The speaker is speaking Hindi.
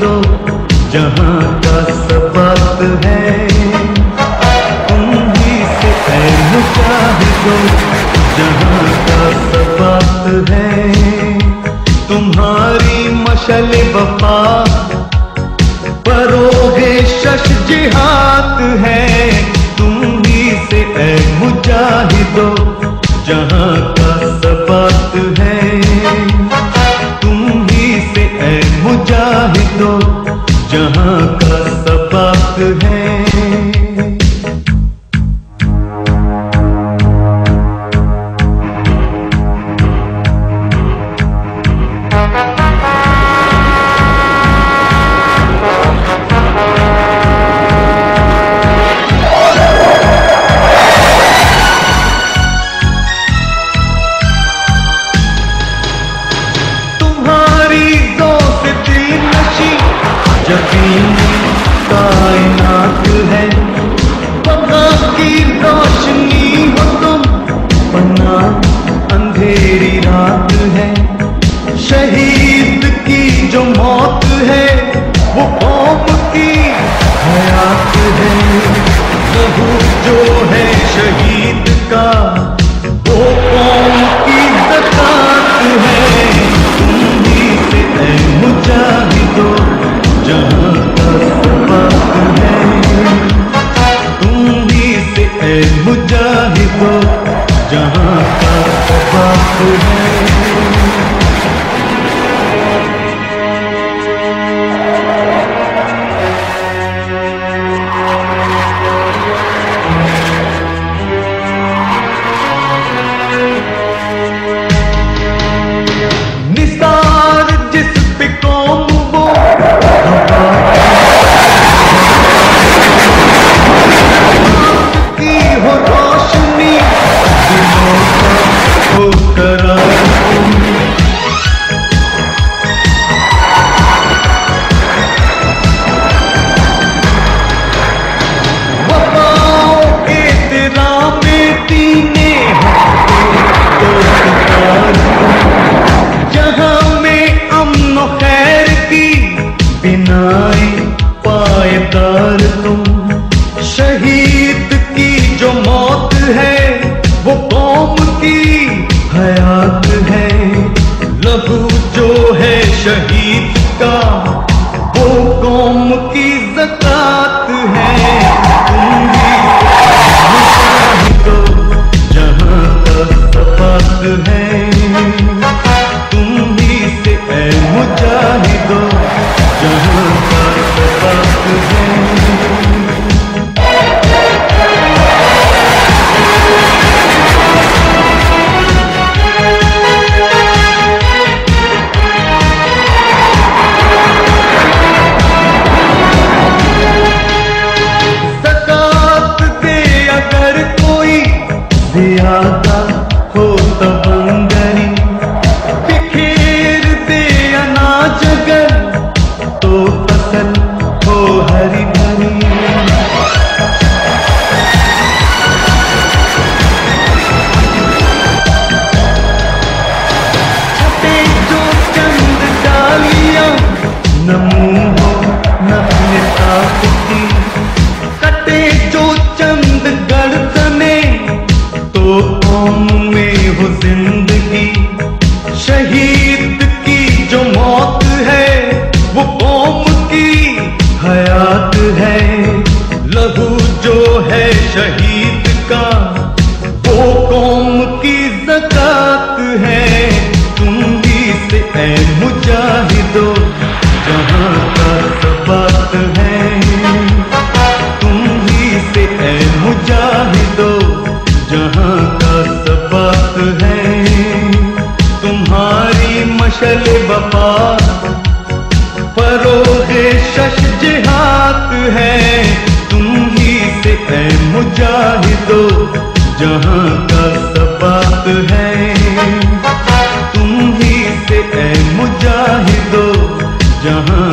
मुजाहिदो जहां का सबक है, तुम ही से है मुजाहिदो जहां का सबक है। तुम्हारी मशल वफा बरोगे शश जिहाद है, तुम ही से है मुजाहिदो जहां का सबक है, तुम ही से है मुजाहिदो जहां का सबक है। यकीनी कायनात है, बका की रोशनी हो तुम, पन्ना अंधेरी रात है। शहीद की जो मौत है वो कौम की हयात है, लहू जो है शहीद का वो कौम की ज़कात है। तुम ही से है मुजाहिदो जहां का सबक है, तुम ही से है मुजाहिदो जहां का सबक है। निसार जिस पे कौम वो की हो रोशनी, दिलों का हो करार तुम। वफाओं के तेरा में तीने तो पुकार तुम, जहां में अमन खैर की बिनाई पायदार तुम। शहीद की जो मौत है वो कौम की हयात है, लहू जो है शहीद का वो कौम की ज़कात है। तुम ही मुजाहिदो जहां का सबक है, तुम ही से है मुजाहिदो जहां का सबक है। ज़ियादा हो तबंगरी, बिखेर दे अनाज अगर तो फसल हो हरी भरी। छपे जो चंद डालियां न मुंह हो न निसाब की, कटे जो चंद गर्दने तो कौम में हो जिंदगी। शहीद की जो मौत है वो कौम की हयात है, लहू जो है शहीद का वो कौम की ज़कात है। तुम ही से है मुजाहिदो जहां का सबक है, तुम ही से है मुजाहिदो जहां का सबक है। तुम्हारी मशल वफा फरोगे शश जिहाद है, तुम ही से है मुजाहिदो जहां का सबक है, तुम ही से है मुजाहिदो जहां